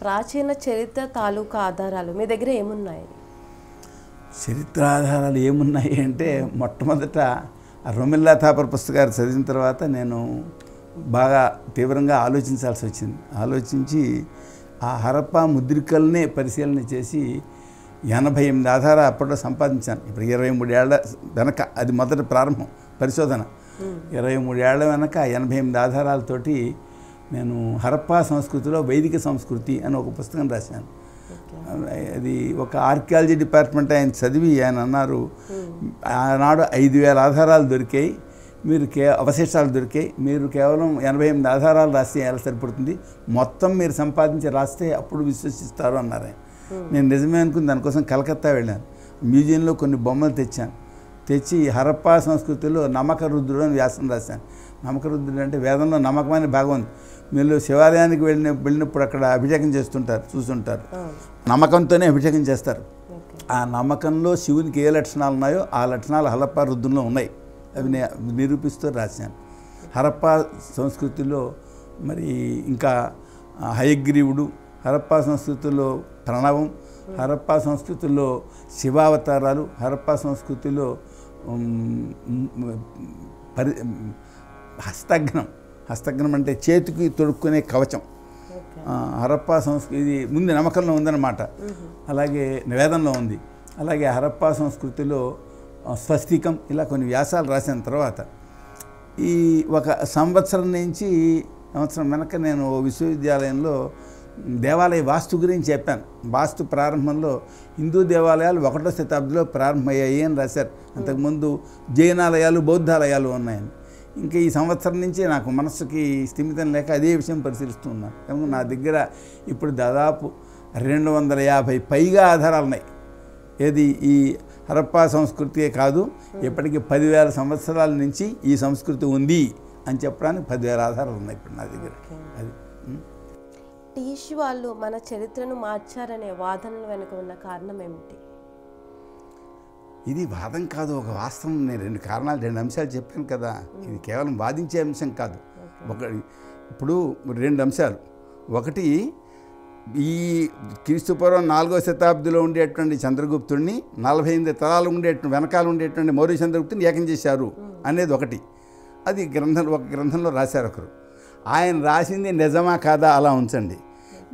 ప్రాచీన చరిత్ర తాలూకా ఆధారాలు మీ దగ్గర ఏమున్నాయి? చరిత్ర ఆధారాలు ఏమున్నాయి అంటే మొట్టమొదట రొమిల్లా థాపర్ పుస్తకాలు చదివిన తర్వాత నేను బాగా తీవ్రంగా ఆలోచించాల్సి వచ్చింది. ఆలోచించి ఆ హరప్పా ముద్రికల్నే పరిశీలన చేసి 88 ఆధారాలు అప్పట్లో సంపాదించాను. ఇప్పుడు 23 ఏళ్ల వెనక అది మొదటి ప్రారంభం పరిశోధన. 23 ఏళ్ల వెనక 88 ఆధారాలతోటి నేను హరప్పా సంస్కృతిలో వైదిక సంస్కృతి అని ఒక పుస్తకం రాశాను. అది ఒక ఆర్కియాలజీ డిపార్ట్మెంట్ ఆయన చదివి ఆయన అన్నారు, ఆనాడు 5000 ఆధారాలు దొరికాయి, మీరు అవశేషాలు దొరికాయి, మీరు కేవలం 88 ఆధారాలు రాస్తే ఎలా సరిపడుతుంది, మొత్తం మీరు సంపాదించి రాస్తే అప్పుడు విశ్వసిస్తారు అన్నారు ఆయన. నేను నిజమే అనుకుని దానికోసం కలకత్తా వెళ్ళాను. మ్యూజియంలో కొన్ని బొమ్మలు తెచ్చి హరప్పా సంస్కృతిలో నమ్మక రుద్రుడు అని వ్యాసం రాశాను. నమ్మక రుద్రుడు అంటే వేదంలో నమ్మకమైన భాగం ఉంది. మీరు శివాలయానికి వెళ్ళినప్పుడు అక్కడ అభిషేకం చేస్తుంటారు, చూస్తుంటారు. నమ్మకంతోనే అభిషేకం చేస్తారు. ఆ నమ్మకంలో శివునికి ఏ లక్షణాలు ఉన్నాయో ఆ లక్షణాలు హరప్పా రుద్రంలో ఉన్నాయి. అవి నిరూపిస్తూ రాశాను. హరప్పా సంస్కృతిలో మరి ఇంకా హయగ్రీవుడు, హరప్పా సంస్కృతిలో ప్రణవం, హరప్పా సంస్కృతిలో శివావతారాలు, హరప్పా సంస్కృతిలో హస్తఘ్నం అంటే చేతికి తొడుక్కునే కవచం. హరప్పా సంస్కృతి ముందు నమ్మకంలో ఉందన్నమాట. అలాగే వేదంలో ఉంది. అలాగే హరప్పా సంస్కృతిలో స్వస్తికం, ఇలా కొన్ని వ్యాసాలు రాసిన తర్వాత ఈ ఒక సంవత్సరం వెనక నేను విశ్వవిద్యాలయంలో దేవాలయ వాస్తు గురించి చెప్పాను. వాస్తు ప్రారంభంలో హిందూ దేవాలయాలు 1వ శతాబ్దిలో ప్రారంభమయ్యాయి అని రాశారు. అంతకుముందు జైనాలయాలు, బౌద్ధాలయాలు ఉన్నాయని. ఇంకా ఈ సంవత్సరం నుంచి నాకు మనస్సుకి స్థిమితం లేక అదే విషయం పరిశీలిస్తూ ఉన్నాను. ఎందుకంటే నా దగ్గర ఇప్పుడు దాదాపు 250 పైగా ఆధారాలు ఉన్నాయి. ఏది ఈ హరప్పా సంస్కృతియే కాదు, ఇప్పటికీ 10,000 సంవత్సరాల నుంచి ఈ సంస్కృతి ఉంది అని చెప్పడానికి 10,000 ఆధారాలు ఉన్నాయి ఇప్పుడు నా దగ్గర. అది టీష్ వాళ్ళు మన చరిత్రను మార్చారనే వాదనల వెనుక ఉన్న కారణం ఏమిటి? ఇది వాదం కాదు, ఒక వాస్తవం. నేను 2 అంశాలు చెప్పాను కదా. ఇది కేవలం వాదించే అంశం కాదు. ఇప్పుడు 2 అంశాలు. ఒకటి, ఈ క్రీస్తుపూర్వం 4వ శతాబ్దిలో ఉండేటువంటి చంద్రగుప్తుడిని 48 తరాలు వెనకాల ఉండేటువంటి మౌర్య చంద్రగుప్తుని ఏకం చేశారు అనేది ఒకటి. అది ఒక గ్రంథంలో రాశారు ఒకరు. ఆయన రాసింది నిజమా కాదా అలా ఉంచండి.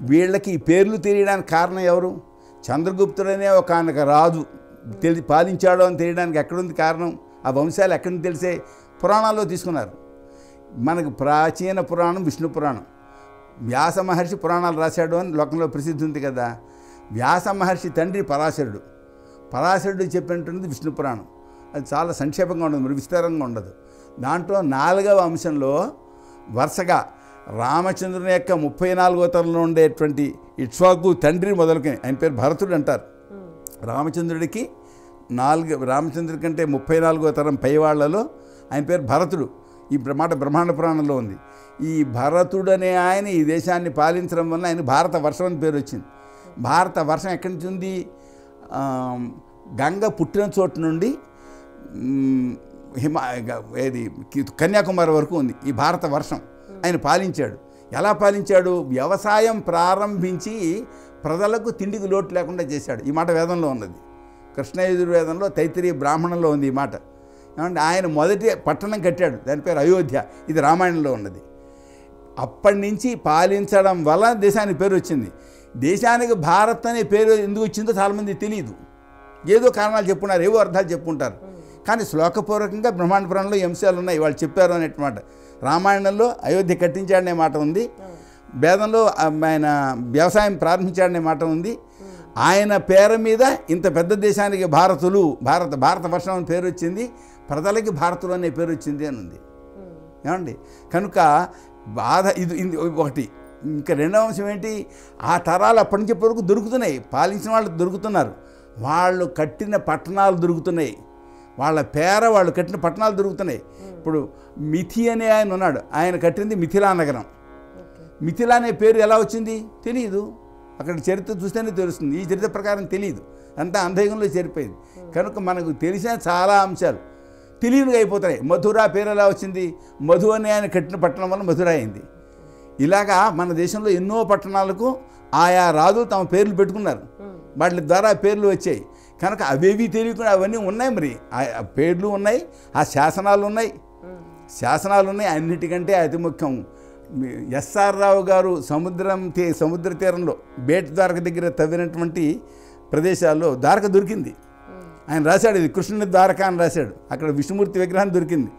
వీళ్ళకి ఈ పేర్లు తెలియడానికి కారణం ఎవరు? చంద్రగుప్తుడనే ఒక ఆయనకు రాజు పాలించాడు అని తెలియడానికి ఎక్కడుంది కారణం? ఆ వంశాలు ఎక్కడి నుంచి తెలిసే? పురాణాల్లో తీసుకున్నారు. మనకు ప్రాచీన పురాణం విష్ణు పురాణం. వ్యాస మహర్షి పురాణాలు రాశాడు అని లోకంలో ప్రసిద్ధి ఉంది కదా. వ్యాస మహర్షి తండ్రి పరాశరుడు చెప్పినటువంటిది విష్ణు పురాణం. అది చాలా సంక్షేపంగా ఉండదు, మరి విస్తారంగా ఉండదు. దాంట్లో 4వ అంశంలో వరుసగా రామచంద్రుని యొక్క 34వ తరంలో ఉండేటువంటి ఇక్ష్వాకు తండ్రి మొదలుకొని, ఆయన పేరు భరతుడు అంటారు. రామచంద్రుడి కంటే 34వ తరం పైవాళ్లలో ఆయన పేరు భరతుడు. ఈ బ్రహ్మాండ పురాణంలో ఉంది. ఈ భరతుడనే ఆయన ఈ దేశాన్ని పాలించడం వల్ల ఆయన భారత వర్షం అని పేరు వచ్చింది. భారత వర్షం ఎక్కడి నుంచి ఉంది? గంగ పుట్టిన చోటు నుండి కన్యాకుమారి వరకు ఉంది ఈ భారత వర్షం. ఆయన పాలించాడు. ఎలా పాలించాడు? వ్యవసాయం ప్రారంభించి ప్రజలకు తిండికి లోటు లేకుండా చేశాడు. ఈ మాట వేదంలో ఉన్నది. కృష్ణయజుర్వేదంలో తైత్తిరీయ బ్రాహ్మణంలో ఉంది ఈ మాట. ఏమంటే ఆయన మొదటి పట్టణం కట్టాడు, దాని పేరు అయోధ్య. ఇది రామాయణంలో ఉన్నది. అప్పటి నుంచి పాలించడం వల్ల దేశానికి పేరు వచ్చింది. దేశానికి భారత్ అనే పేరు ఎందుకు వచ్చిందో చాలామంది తెలియదు. ఏదో కారణాలు చెప్పున్నారు, ఏవో అర్థాలు చెప్పుకుంటారు. కానీ శ్లోకపూర్వకంగా బ్రహ్మాండ పురాణంలో ఈ అంశాలు ఉన్నాయి, వాళ్ళు చెప్పారు అనేమాట. రామాయణంలో అయోధ్య కట్టించాడనే మాట ఉంది. వేదంలో ఆయన వ్యవసాయం ప్రారంభించాడనే మాట ఉంది. ఆయన పేరు మీద ఇంత పెద్ద దేశానికి భారత వర్షం అని పేరు వచ్చింది, ప్రజలకి భారతులు అనే పేరు వచ్చింది అని ఉంది. ఏమండి? కనుక ఇది ఒకటి. ఇంకా 2వ అంశం ఏంటి? ఆ తరాలు అప్పటి నుంచి ఇప్పటివరకు దొరుకుతున్నాయి, పాలించిన వాళ్ళు దొరుకుతున్నారు, వాళ్ళు కట్టిన పట్టణాలు దొరుకుతున్నాయి, వాళ్ళు కట్టిన పట్టణాలు దొరుకుతున్నాయి. ఇప్పుడు మిథి అనే ఆయన ఉన్నాడు, ఆయన కట్టింది మిథిలా నగరం. మిథిలా అనే పేరు ఎలా వచ్చింది తెలియదు. అక్కడ చరిత్ర చూస్తేనే తెలుస్తుంది. ఈ చరిత్ర ప్రకారం తెలియదు, అంతా అంధయుగంలో చేరిపోయింది. కనుక మనకు తెలిసిన చాలా అంశాలు తెలియనిగా అయిపోతాయి. మధుర పేరు ఎలా వచ్చింది? మధు అనే ఆయన కట్టిన పట్టణం వల్ల మధుర అయింది. ఇలాగా మన దేశంలో ఎన్నో పట్టణాలకు ఆయా రాజులు తమ పేర్లు పెట్టుకున్నారు, వాటి ద్వారా పేర్లు వచ్చాయి. కనుక అవేవి తెలియకుండా అవన్నీ ఉన్నాయి. మరి ఆ పేర్లు ఉన్నాయి, ఆ శాసనాలు ఉన్నాయి. అన్నిటికంటే అతి ముఖ్యం ఎస్ఆర్ రావు గారు సముద్ర తీరంలో బేట్ ద్వారక దగ్గర తవ్వినటువంటి ప్రదేశాల్లో ద్వారక దొరికింది. ఆయన రాశాడు, ఇది కృష్ణుని ద్వారక అని రాశాడు. అక్కడ విష్ణుమూర్తి విగ్రహం దొరికింది,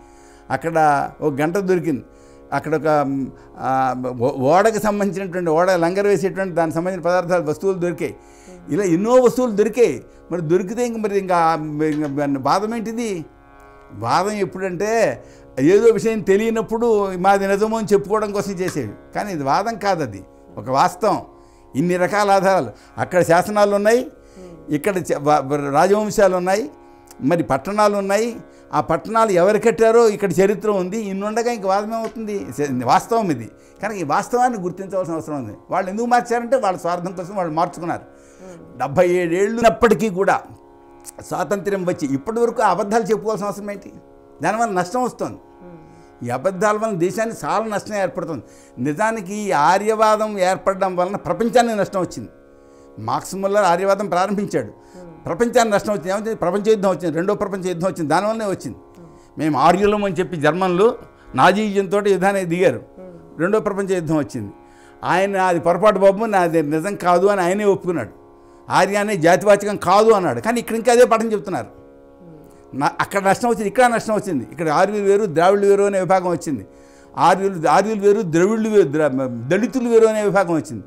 అక్కడ ఒక గంట దొరికింది, అక్కడ ఒక ఓడకు సంబంధించినటువంటి ఓడ లంగర్ వేసేటువంటి దానికి సంబంధించిన పదార్థాలు వస్తువులు దొరికాయి. ఇలా ఎన్నో వస్తువులు దొరికాయి. మరి దొరికితే ఇంకా బాధం ఏంటిది? బాధం ఎప్పుడంటే ఏదో విషయం తెలియనప్పుడు మాది నిజమో అని చెప్పుకోవడం కోసం చేసేవి. కానీ ఇది వాదం కాదు, అది ఒక వాస్తవం. ఇన్ని రకాల ఆధారాలు, అక్కడ శాసనాలు ఉన్నాయి, ఇక్కడ రాజవంశాలు ఉన్నాయి, మరి పట్టణాలు ఉన్నాయి. ఆ పట్టణాలు ఎవరు కట్టారో ఇక్కడ చరిత్ర ఉంది. ఇన్నుండగా ఇంక వాదమే అవుతుంది, వాస్తవం ఇది. కనుక ఈ వాస్తవాన్ని గుర్తించవలసిన అవసరం ఉంది. వాళ్ళు ఎందుకు మార్చారంటే వాళ్ళ స్వార్థం కోసం వాళ్ళు మార్చుకున్నారు. 77 ఏళ్ళున్నప్పటికీ కూడా స్వాతంత్ర్యం వచ్చి ఇప్పటి వరకు అబద్ధాలు చెప్పుకోవాల్సిన అవసరం ఏంటి? దానివల్ల నష్టం వస్తుంది. ఈ అబద్ధాల వలన దేశానికి చాలా నష్టం ఏర్పడుతుంది. నిజానికి ఈ ఆర్యవాదం ఏర్పడడం వలన ప్రపంచానికి నష్టం వచ్చింది. మార్క్స్ ముల్లర్ ఆర్యవాదం ప్రారంభించాడు, ప్రపంచానికి నష్టం వచ్చింది. ఏమవుతుంది? ప్రపంచ యుద్ధం వచ్చింది, రెండో ప్రపంచ యుద్ధం వచ్చింది, దానివల్లనే వచ్చింది. మేము ఆర్యులం అని చెప్పి జర్మన్లు నాజీయుజంతో యుద్ధానికి దిగారు, రెండో ప్రపంచ యుద్ధం వచ్చింది. ఆయన అది పొరపాటు బాబు, నాది నిజం కాదు అని ఆయనే ఒప్పుకున్నాడు. ఆర్య అనే జాతివాచకం కాదు అన్నాడు. కానీ ఇక్కడ ఇంకా అదే పాఠం చెప్తున్నారు. అక్కడ నష్టం వచ్చింది, ఇక్కడ నష్టం వచ్చింది. ఇక్కడ ఆర్యులు వేరు, ద్రావిడులు వేరు అనే విభాగం వచ్చింది. ఆర్యులు వేరు, ద్రవిడులు వేరు, దళితులు వేరు అనే విభాగం వచ్చింది.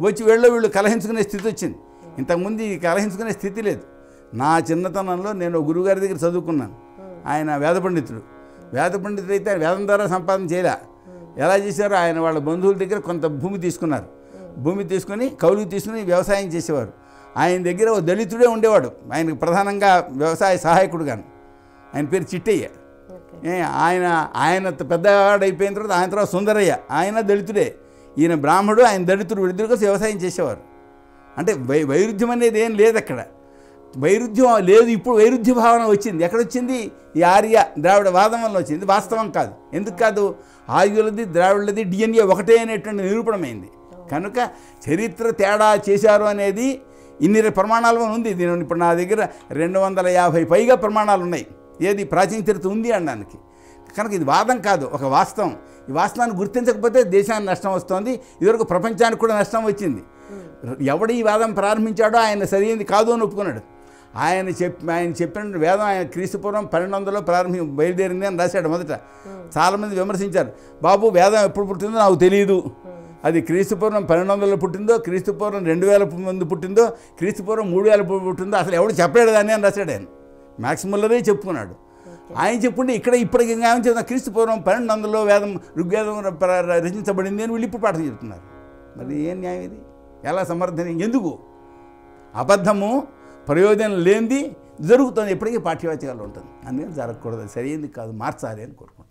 వచ్చి వీళ్ళు కలహించుకునే స్థితి వచ్చింది. ఇంతకుముందు ఈ కలహించుకునే స్థితి లేదు. నా చిన్నతనంలో నేను గురువుగారి దగ్గర చదువుకున్నాను. ఆయన వేద పండితుడు అయితే వేదం ద్వారా సంపాదన చేయలే. ఎలా చేశారో, ఆయన వాళ్ళ బంధువుల దగ్గర కొంత భూమి తీసుకున్నారు. భూమి తీసుకొని కౌలుకు తీసుకుని వ్యవసాయం చేసేవారు. ఆయన దగ్గర ఓ దళితుడే ఉండేవాడు, ఆయనకు ప్రధానంగా వ్యవసాయ సహాయకుడుగాను. ఆయన పేరు చిట్టయ్య. ఆయన పెద్దవాడు అయిపోయిన తర్వాత ఆయన తర్వాత సుందరయ్య, ఆయన దళితుడే. ఈయన బ్రాహ్మడు, ఆయన దళితుడు, ఇద్దరు కలిసి వ్యవసాయం చేసేవారు. అంటే వైరుధ్యం అనేది ఏం లేదు అక్కడ. వైరుధ్యం లేదు. ఇప్పుడు వైరుధ్య భావన వచ్చింది. ఎక్కడొచ్చింది? ఈ ఆర్య ద్రావిడ వాదం వల్ల వచ్చింది. వాస్తవం కాదు. ఎందుకు కాదు? ఆర్యులది ద్రావిడలది DNA ఒకటే అనేటువంటి నిరూపణమైంది. కనుక చరిత్ర తేడా చేశారు అనేది ఇన్ని ప్రమాణాలు ఉంది. దీని ఇప్పుడు నా దగ్గర 250 పైగా ప్రమాణాలు ఉన్నాయి. ఏది ప్రాచీన చరిత్ర ఉంది అనడానికి. కనుక ఇది వాదం కాదు, ఒక వాస్తవం. ఈ వాస్తవాన్ని గుర్తించకపోతే దేశానికి నష్టం వస్తుంది. ఇదివరకు ప్రపంచానికి కూడా నష్టం వచ్చింది. ఎవడు ఈ వాదం ప్రారంభించాడో ఆయన సరైనది కాదు అని ఒప్పుకున్నాడు. ఆయన చెప్పిన వేదం ఆయన క్రీస్తుపూర్వం 1200లో బయలుదేరింది అని రాశాడు మొదట. చాలామంది విమర్శించారు, బాబు వేదం ఎప్పుడు పుట్టిందో నాకు తెలియదు, అది క్రీస్తుపూర్వం 1200లో పుట్టిందో, క్రీస్తుపూర్వం 2000 ముందు పుట్టిందో, క్రీస్తుపూర్వం 3000 పుట్టిందో అసలు ఎవడు చెప్పలేడు దాన్ని అని రాశాడు ఆయన. మార్క్స్ ముల్లరే చెప్పుకున్నాడు. ఆయన చెప్పుకుంటే ఇప్పటికి ఇంకా ఏమని చెప్తున్నా, క్రీస్తుపూర్వం 1200లో ఋగ్వేదం రచించబడింది అని వీళ్ళు ఇప్పుడు పాఠం చెప్తున్నారు. మరి ఏం న్యాయం ఇది? ఎలా సమర్థన? ఎందుకు? అబద్ధము ప్రయోజనం లేనిది జరుగుతుంది, ఎప్పటికీ పాఠ్యవాచకాలు ఉంటుంది. అందుకని జరగకూడదు, సరైనది కాదు, మార్చాలి అని కోరుకుంటున్నాను.